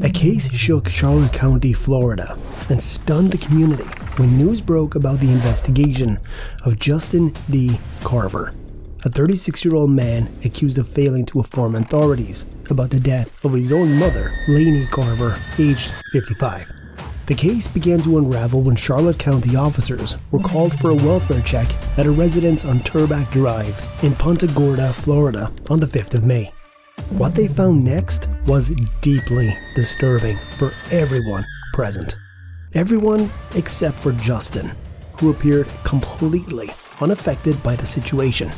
A case shook Charlotte County, Florida, and stunned the community when news broke about the investigation of Justin D. Carver, a 36-year-old man accused of failing to inform authorities about the death of his own mother, Lainey Carver, aged 55. The case began to unravel when Charlotte County officers were called for a welfare check at a residence on Turback Drive in Punta Gorda, Florida, on the 5th of May. What they found next was deeply disturbing for everyone present. Everyone except for Justin, who appeared completely unaffected by the situation.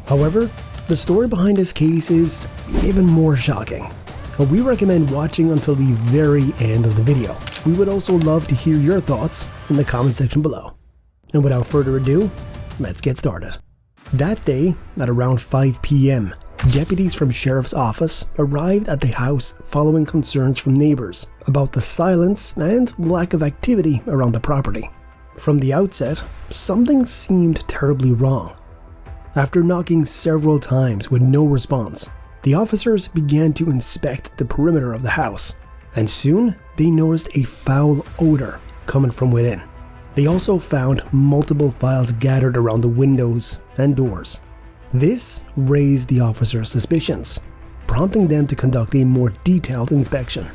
However, the story behind this case is even more shocking, and we recommend watching until the very end of the video. We would also love to hear your thoughts in the comment section below. And without further ado, let's get started. That day, at around 5 p.m., deputies from Sheriff's Office arrived at the house following concerns from neighbors about the silence and lack of activity around the property. From the outset, something seemed terribly wrong. After knocking several times with no response, the officers began to inspect the perimeter of the house, and soon they noticed a foul odor coming from within. They also found multiple files gathered around the windows and doors. This raised the officers' suspicions, prompting them to conduct a more detailed inspection.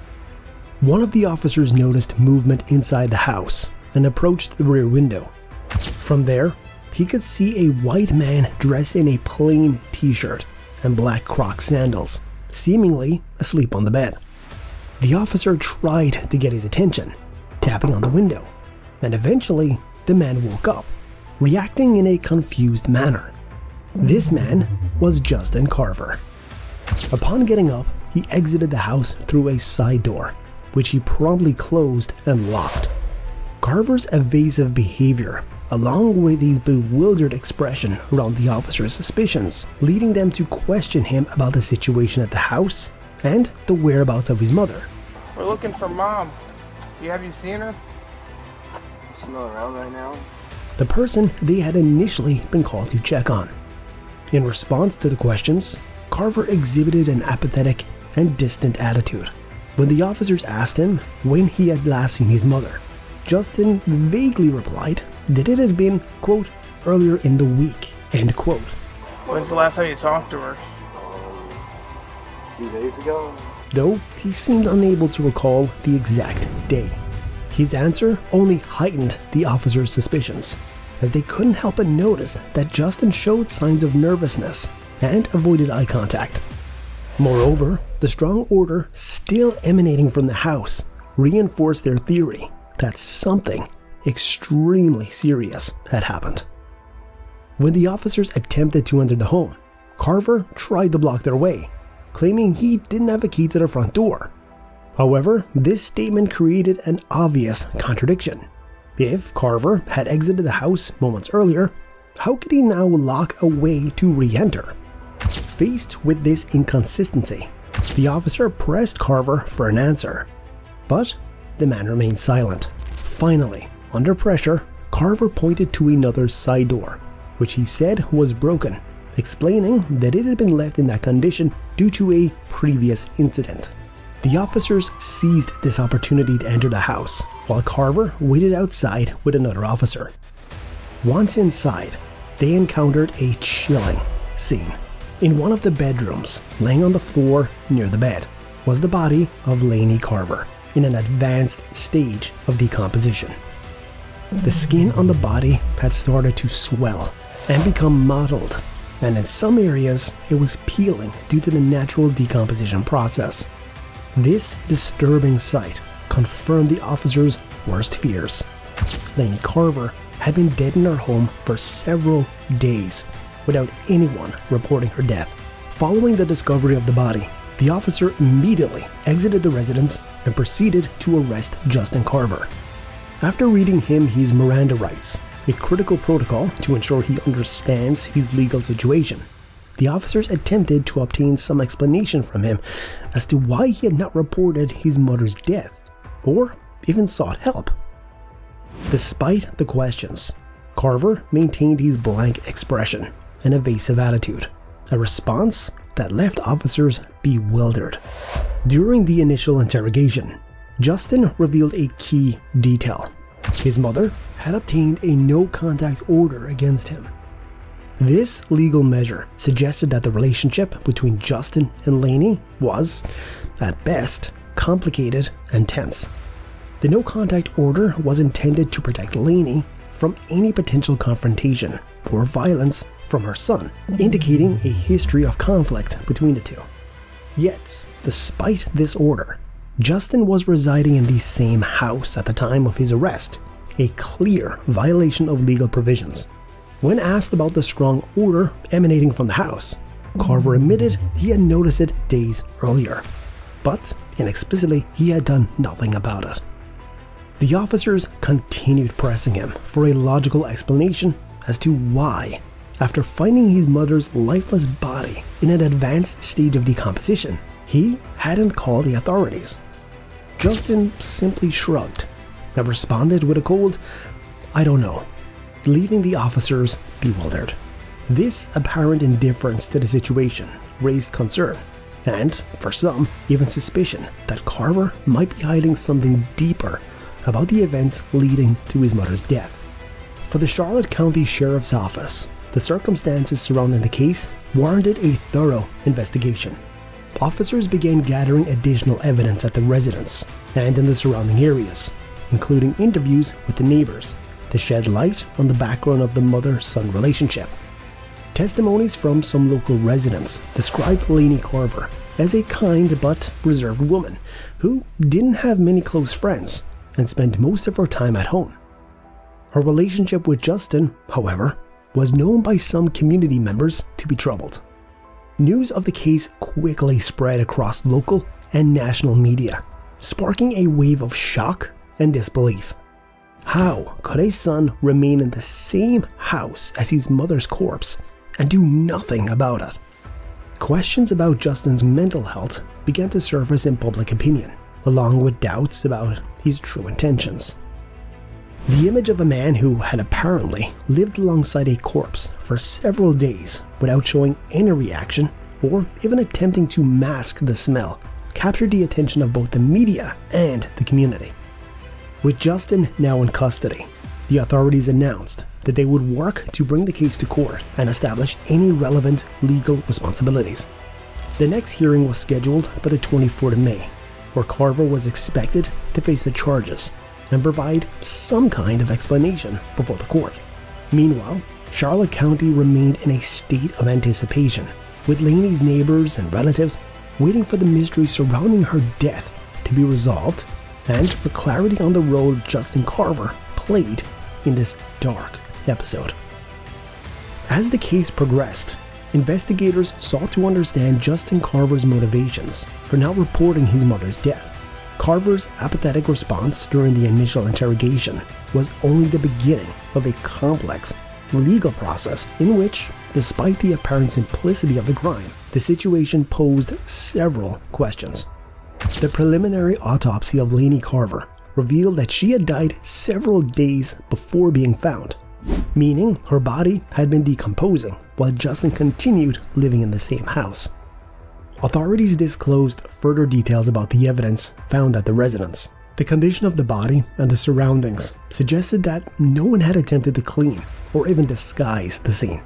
One of the officers noticed movement inside the house and approached the rear window. From there, he could see a white man dressed in a plain t-shirt and black Croc sandals, seemingly asleep on the bed. The officer tried to get his attention, tapping on the window, and eventually the man woke up, reacting in a confused manner. This man was Justin Carver. Upon getting up, he exited the house through a side door, which he promptly closed and locked. Carver's evasive behavior, along with his bewildered expression around the officers' suspicions, leading them to question him about the situation at the house and the whereabouts of his mother. We're looking for Mom. Have you seen her? She's not around right now. The person they had initially been called to check on. In response to the questions, Carver exhibited an apathetic and distant attitude. When the officers asked him when he had last seen his mother, Justin vaguely replied that it had been, quote, earlier in the week, end quote. When's the last time you talked to her? A few days ago. Though he seemed unable to recall the exact day. His answer only heightened the officers' suspicions, as they couldn't help but notice that Justin showed signs of nervousness and avoided eye contact. Moreover, the strong odor still emanating from the house reinforced their theory that something extremely serious had happened. When the officers attempted to enter the home, Carver tried to block their way, claiming he didn't have a key to the front door. However, this statement created an obvious contradiction. If Carver had exited the house moments earlier, how could he now lock a way to re-enter? Faced with this inconsistency, the officer pressed Carver for an answer, but the man remained silent. Finally, under pressure, Carver pointed to another side door, which he said was broken, explaining that it had been left in that condition due to a previous incident. The officers seized this opportunity to enter the house, while Carver waited outside with another officer. Once inside, they encountered a chilling scene. In one of the bedrooms, laying on the floor near the bed, was the body of Lainey Carver in an advanced stage of decomposition. The skin on the body had started to swell and become mottled, and in some areas it was peeling due to the natural decomposition process. This disturbing sight confirmed the officers' worst fears. Lainey Carver had been dead in her home for several days without anyone reporting her death. Following the discovery of the body, the officer immediately exited the residence and proceeded to arrest Justin Carver. After reading him his Miranda rights, a critical protocol to ensure he understands his legal situation, the officers attempted to obtain some explanation from him as to why he had not reported his mother's death, or even sought help. Despite the questions, Carver maintained his blank expression and evasive attitude, a response that left officers bewildered. During the initial interrogation, Justin revealed a key detail. His mother had obtained a no-contact order against him. This legal measure suggested that the relationship between Justin and Lainey was, at best, complicated and tense. The no-contact order was intended to protect Lainey from any potential confrontation or violence from her son, indicating a history of conflict between the two. Yet, despite this order, Justin was residing in the same house at the time of his arrest, a clear violation of legal provisions. When asked about the strong odor emanating from the house, Carver admitted he had noticed it days earlier, but inexplicitly he had done nothing about it. The officers continued pressing him for a logical explanation as to why, after finding his mother's lifeless body in an advanced stage of decomposition, he hadn't called the authorities. Justin simply shrugged and responded with a cold, "I don't know," leaving the officers bewildered. This apparent indifference to the situation raised concern, and, for some, even suspicion that Carver might be hiding something deeper about the events leading to his mother's death. For the Charlotte County Sheriff's Office, the circumstances surrounding the case warranted a thorough investigation. Officers began gathering additional evidence at the residence and in the surrounding areas, including interviews with the neighbors, to shed light on the background of the mother-son relationship. Testimonies from some local residents described Lainey Carver as a kind but reserved woman who didn't have many close friends and spent most of her time at home. Her relationship with Justin, however, was known by some community members to be troubled. News of the case quickly spread across local and national media, sparking a wave of shock and disbelief. How could a son remain in the same house as his mother's corpse and do nothing about it? Questions about Justin's mental health began to surface in public opinion, along with doubts about his true intentions. The image of a man who had apparently lived alongside a corpse for several days without showing any reaction or even attempting to mask the smell captured the attention of both the media and the community. With Justin now in custody, the authorities announced that they would work to bring the case to court and establish any relevant legal responsibilities. The next hearing was scheduled for the 24th of May, where Carver was expected to face the charges and provide some kind of explanation before the court. Meanwhile, Charlotte County remained in a state of anticipation, with Lainey's neighbors and relatives waiting for the mystery surrounding her death to be resolved and for clarity on the role Justin Carver played in this dark episode. As the case progressed, investigators sought to understand Justin Carver's motivations for not reporting his mother's death. Carver's apathetic response during the initial interrogation was only the beginning of a complex legal process in which, despite the apparent simplicity of the crime, the situation posed several questions. The preliminary autopsy of Lainey Carver revealed that she had died several days before being found, meaning her body had been decomposing while Justin continued living in the same house. Authorities disclosed further details about the evidence found at the residence. The condition of the body and the surroundings suggested that no one had attempted to clean or even disguise the scene,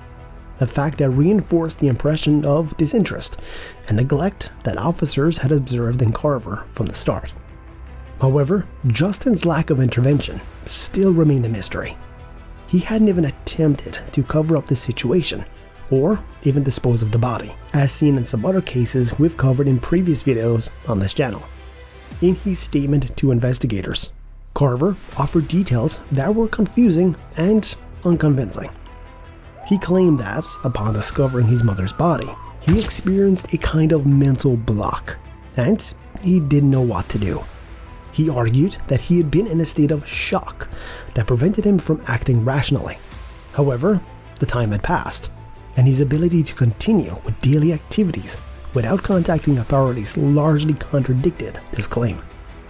a fact that reinforced the impression of disinterest and neglect that officers had observed in Carver from the start. However, Justin's lack of intervention still remained a mystery. He hadn't even attempted to cover up the situation or even dispose of the body, as seen in some other cases we've covered in previous videos on this channel. In his statement to investigators, Carver offered details that were confusing and unconvincing. He claimed that, upon discovering his mother's body, he experienced a kind of mental block, and he didn't know what to do. He argued that he had been in a state of shock that prevented him from acting rationally. However, the time had passed, and his ability to continue with daily activities without contacting authorities largely contradicted this claim.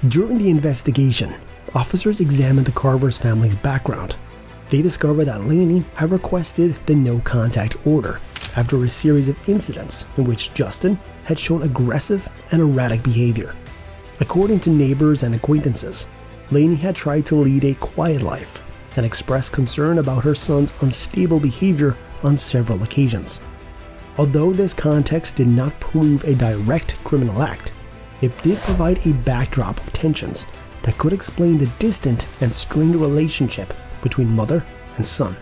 During the investigation, officers examined the Carver's family's background. They discovered that Lainey had requested the no-contact order after a series of incidents in which Justin had shown aggressive and erratic behavior. According to neighbors and acquaintances, Lainey had tried to lead a quiet life and expressed concern about her son's unstable behavior on several occasions. Although this context did not prove a direct criminal act, it did provide a backdrop of tensions that could explain the distant and strained relationship between mother and son.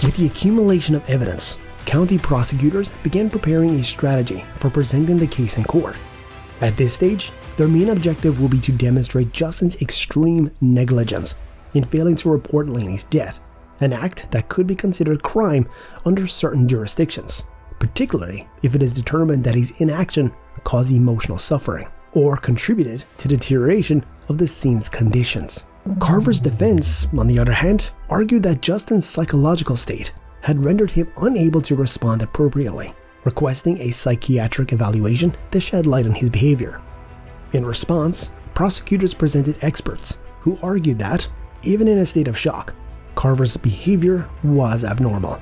With the accumulation of evidence, county prosecutors began preparing a strategy for presenting the case in court. At this stage, their main objective will be to demonstrate Justin's extreme negligence in failing to report Lainey's death, an act that could be considered crime under certain jurisdictions, particularly if it is determined that his inaction caused emotional suffering or contributed to deterioration of the scene's conditions. Carver's defense, on the other hand, argued that Justin's psychological state had rendered him unable to respond appropriately, requesting a psychiatric evaluation to shed light on his behavior. In response, prosecutors presented experts who argued that, even in a state of shock, Carver's behavior was abnormal.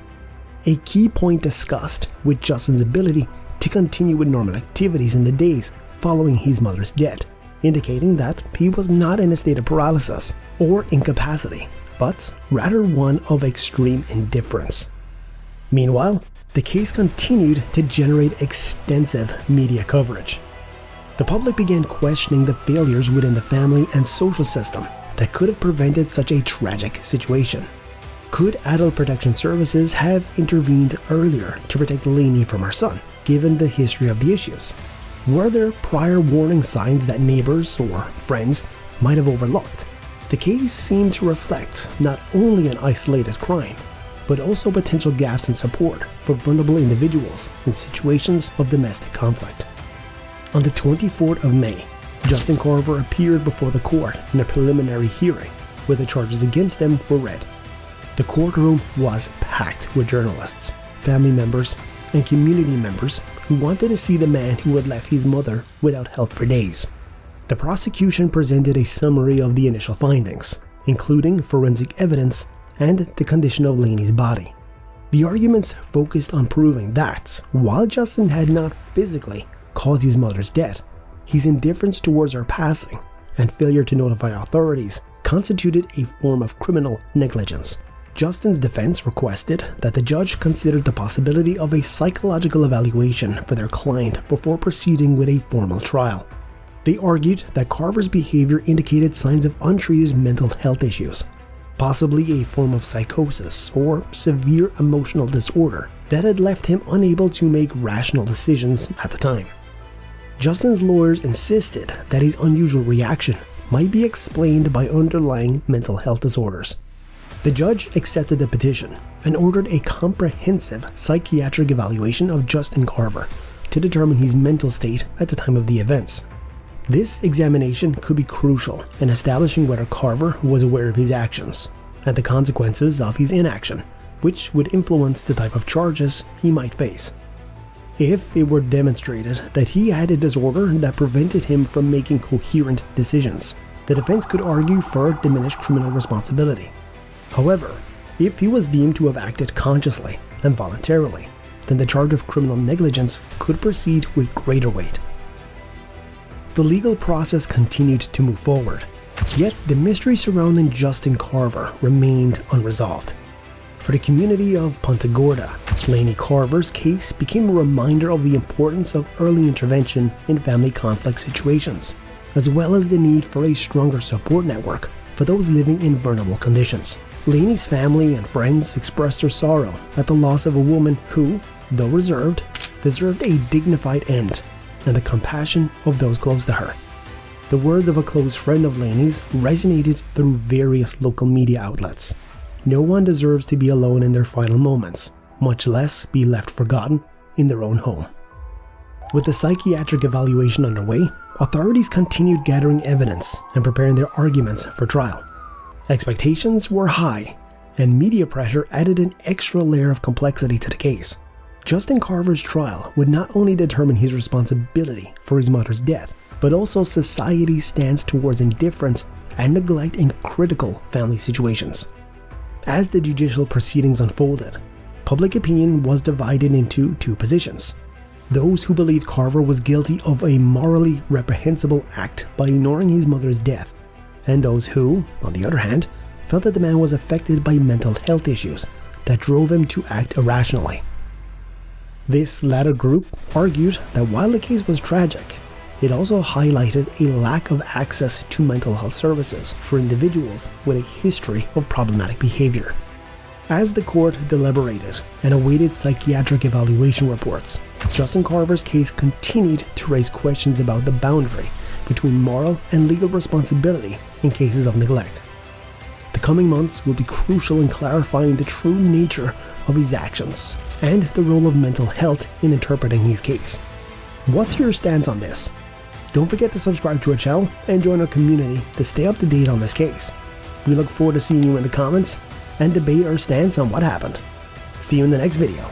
A key point discussed with Justin's ability to continue with normal activities in the days following his mother's death, indicating that he was not in a state of paralysis or incapacity, but rather one of extreme indifference. Meanwhile, the case continued to generate extensive media coverage. The public began questioning the failures within the family and social system that could have prevented such a tragic situation. Could Adult Protection Services have intervened earlier to protect Lainey from her son, given the history of the issues? Were there prior warning signs that neighbors or friends might have overlooked? The case seemed to reflect not only an isolated crime, but also potential gaps in support for vulnerable individuals in situations of domestic conflict. On the 24th of May, Justin Carver appeared before the court in a preliminary hearing where the charges against him were read. The courtroom was packed with journalists, family members, and community members who wanted to see the man who had left his mother without help for days. The prosecution presented a summary of the initial findings, including forensic evidence and the condition of Lainey's body. The arguments focused on proving that, while Justin had not physically caused his mother's death, his indifference towards her passing and failure to notify authorities constituted a form of criminal negligence. Justin's defense requested that the judge consider the possibility of a psychological evaluation for their client before proceeding with a formal trial. They argued that Carver's behavior indicated signs of untreated mental health issues, possibly a form of psychosis or severe emotional disorder that had left him unable to make rational decisions at the time. Justin's lawyers insisted that his unusual reaction might be explained by underlying mental health disorders. The judge accepted the petition and ordered a comprehensive psychiatric evaluation of Justin Carver to determine his mental state at the time of the events. This examination could be crucial in establishing whether Carver was aware of his actions and the consequences of his inaction, which would influence the type of charges he might face. If it were demonstrated that he had a disorder that prevented him from making coherent decisions, the defense could argue for diminished criminal responsibility. However, if he was deemed to have acted consciously and voluntarily, then the charge of criminal negligence could proceed with greater weight. The legal process continued to move forward, yet the mystery surrounding Justin Carver remained unresolved. For the community of Punta Gorda, Lainey Carver's case became a reminder of the importance of early intervention in family conflict situations, as well as the need for a stronger support network for those living in vulnerable conditions. Lainey's family and friends expressed their sorrow at the loss of a woman who, though reserved, deserved a dignified end and the compassion of those close to her. The words of a close friend of Lainey's resonated through various local media outlets. No one deserves to be alone in their final moments, much less be left forgotten in their own home. With the psychiatric evaluation underway, authorities continued gathering evidence and preparing their arguments for trial. Expectations were high, and media pressure added an extra layer of complexity to the case. Justin Carver's trial would not only determine his responsibility for his mother's death, but also society's stance towards indifference and neglect in critical family situations. As the judicial proceedings unfolded, Public opinion was divided into two positions. Those who believed Carver was guilty of a morally reprehensible act by ignoring his mother's death, and those who, on the other hand, felt that the man was affected by mental health issues that drove him to act irrationally. This latter group argued that while the case was tragic, it also highlighted a lack of access to mental health services for individuals with a history of problematic behavior. As the court deliberated and awaited psychiatric evaluation reports, Justin Carver's case continued to raise questions about the boundary between moral and legal responsibility in cases of neglect. The coming months will be crucial in clarifying the true nature of his actions and the role of mental health in interpreting his case. What's your stance on this? Don't forget to subscribe to our channel and join our community to stay up to date on this case. We look forward to seeing you in the comments and debate our stance on what happened. See you in the next video.